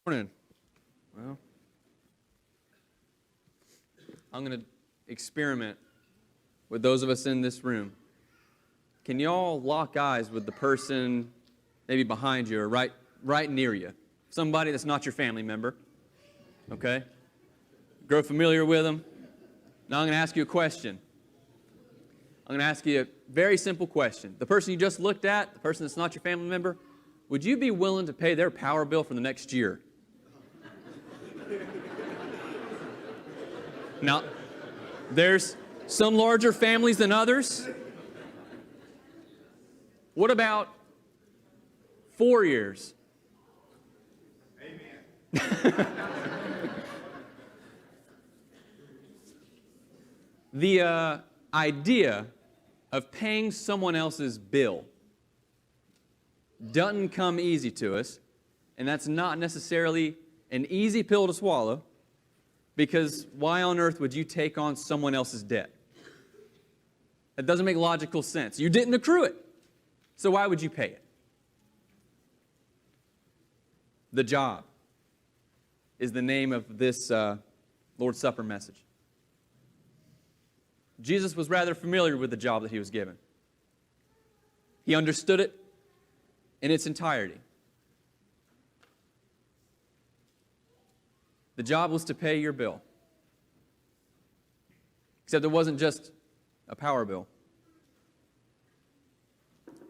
Morning. Well, I'm going to experiment with those of us in this room. Can you all lock eyes with the person maybe behind you or right near you? Somebody that's not your family member. Okay? Grow familiar with them. Now I'm going to ask you a question. I'm going to ask you a very simple question. The person you just looked at, the person that's not your family member, would you be willing to pay their power bill for the next year? Now, there's some larger families than others. What about 4 years? Amen. The idea of paying someone else's bill doesn't come easy to us, and that's not necessarily an easy pill to swallow, because why on earth would you take on someone else's debt? That doesn't make logical sense. You didn't accrue it, so why would you pay it? The job is the name of this Lord's Supper message. Jesus was rather familiar with the job that he was given. He understood it in its entirety. The job was to pay your bill. Except it wasn't just a power bill.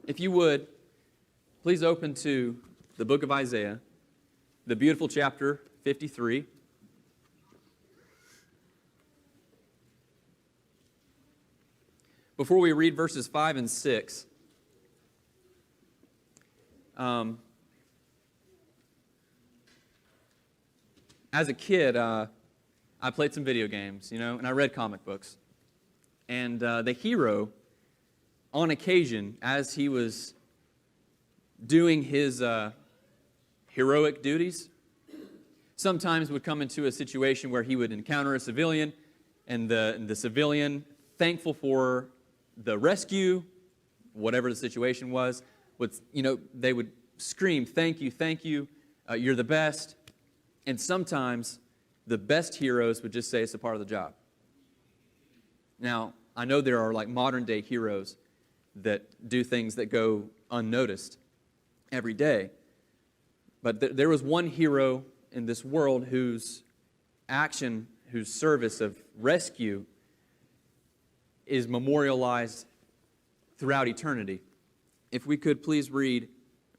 If you would, please open to the book of Isaiah, the beautiful chapter 53. Before we read verses 5 and 6, as a kid, I played some video games, and I read comic books. And the hero, on occasion, as he was doing his heroic duties, sometimes would come into a situation where he would encounter a civilian, and the civilian, thankful for the rescue, whatever the situation was, they would scream, thank you, you're the best. And sometimes the best heroes would just say it's a part of the job. Now, I know there are like modern day heroes that do things that go unnoticed every day. But there was one hero in this world whose action, whose service of rescue is memorialized throughout eternity. If we could please read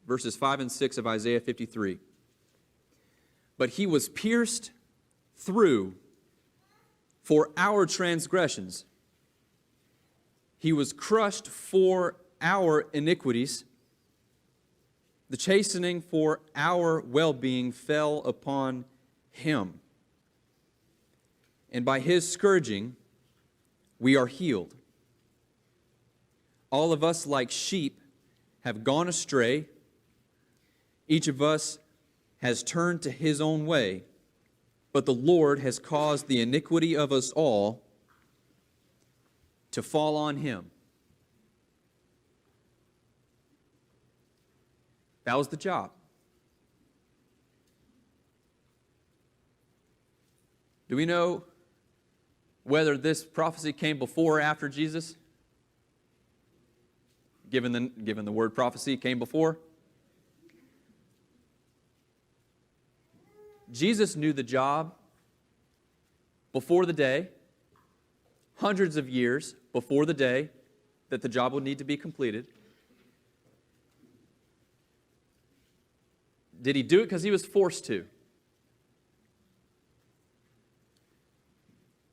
verses 5 and 6 of Isaiah 53. But he was pierced through for our transgressions. He was crushed for our iniquities. The chastening for our well-being fell upon him. And by his scourging, we are healed. All of us, like sheep, have gone astray. Each of us has turned to his own way, but the Lord has caused the iniquity of us all to fall on him. That was the job. Do we know whether this prophecy came before or after Jesus? Given the word prophecy came before? Jesus knew the job before the day, hundreds of years before the day that the job would need to be completed. Did he do it because he was forced to?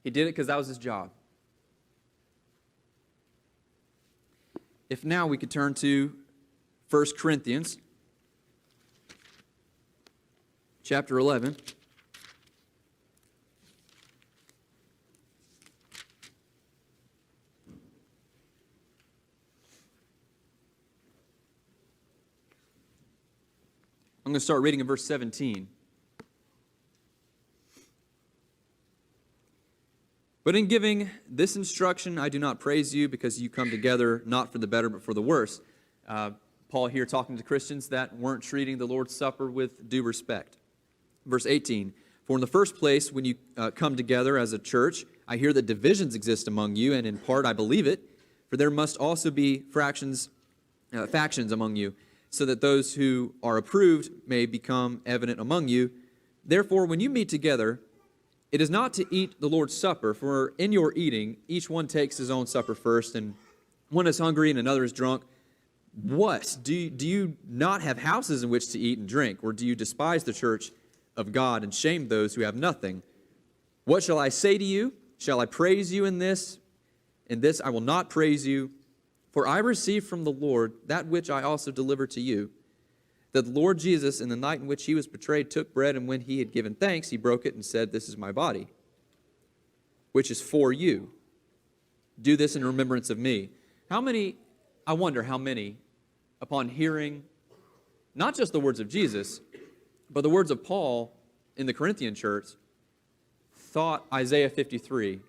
He did it because that was his job. If now we could turn to 1 Corinthians chapter 11. I'm going to start reading in verse 17. But in giving this instruction, I do not praise you because you come together not for the better but for the worse. Paul here talking to Christians that weren't treating the Lord's Supper with due respect. Verse 18, for in the first place, when you come together as a church, I hear that divisions exist among you, and in part I believe it, for there must also be factions among you, so that those who are approved may become evident among you. Therefore, when you meet together, it is not to eat the Lord's Supper, for in your eating, each one takes his own supper first, and one is hungry and another is drunk. What? Do you not have houses in which to eat and drink, or do you despise the church of God and shame those who have nothing? What shall I say to you? Shall I praise you in this? In this I will not praise you, for I received from the Lord that which I also delivered to you, that the Lord Jesus, in the night in which he was betrayed, took bread, and when he had given thanks, he broke it and said, this is my body, which is for you. Do this in remembrance of me. I wonder how many, upon hearing not just the words of Jesus, but the words of Paul in the Corinthian church, thought Isaiah 53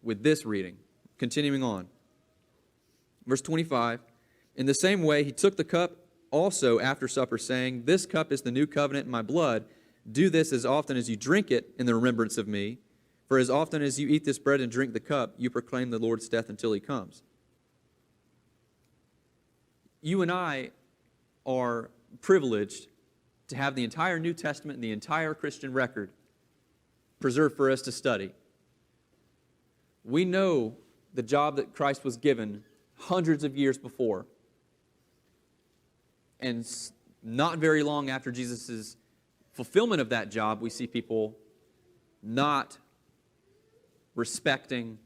with this reading. Continuing on. Verse 25, in the same way he took the cup also after supper, saying, this cup is the new covenant in my blood. Do this as often as you drink it in the remembrance of me. For as often as you eat this bread and drink the cup, you proclaim the Lord's death until he comes. You and I are privileged to have the entire New Testament and the entire Christian record preserved for us to study. We know the job that Christ was given hundreds of years before. And not very long after Jesus' fulfillment of that job, we see people not respecting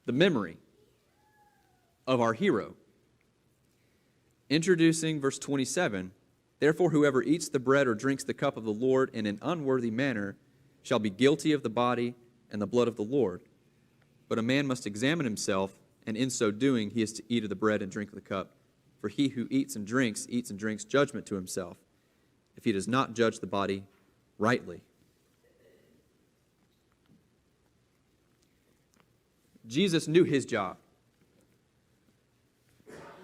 the memory of our hero. Introducing verse 27, therefore whoever eats the bread or drinks the cup of the Lord in an unworthy manner shall be guilty of the body and the blood of the Lord. But a man must examine himself, and in so doing he is to eat of the bread and drink of the cup. For he who eats and drinks judgment to himself, if he does not judge the body rightly. Jesus knew his job.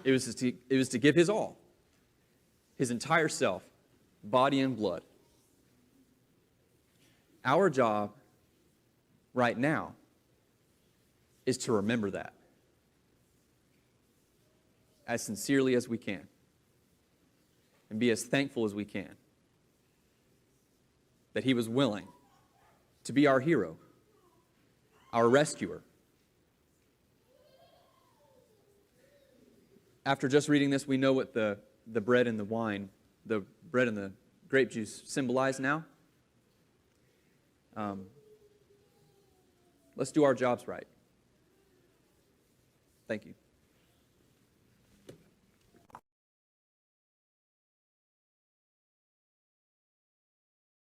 It was to give his all, his entire self, body and blood. Our job right now is to remember that as sincerely as we can and be as thankful as we can that he was willing to be our hero, our rescuer. After just reading this, we know what the bread and the wine, the bread and the grape juice symbolize now. Let's do our jobs right. Thank you.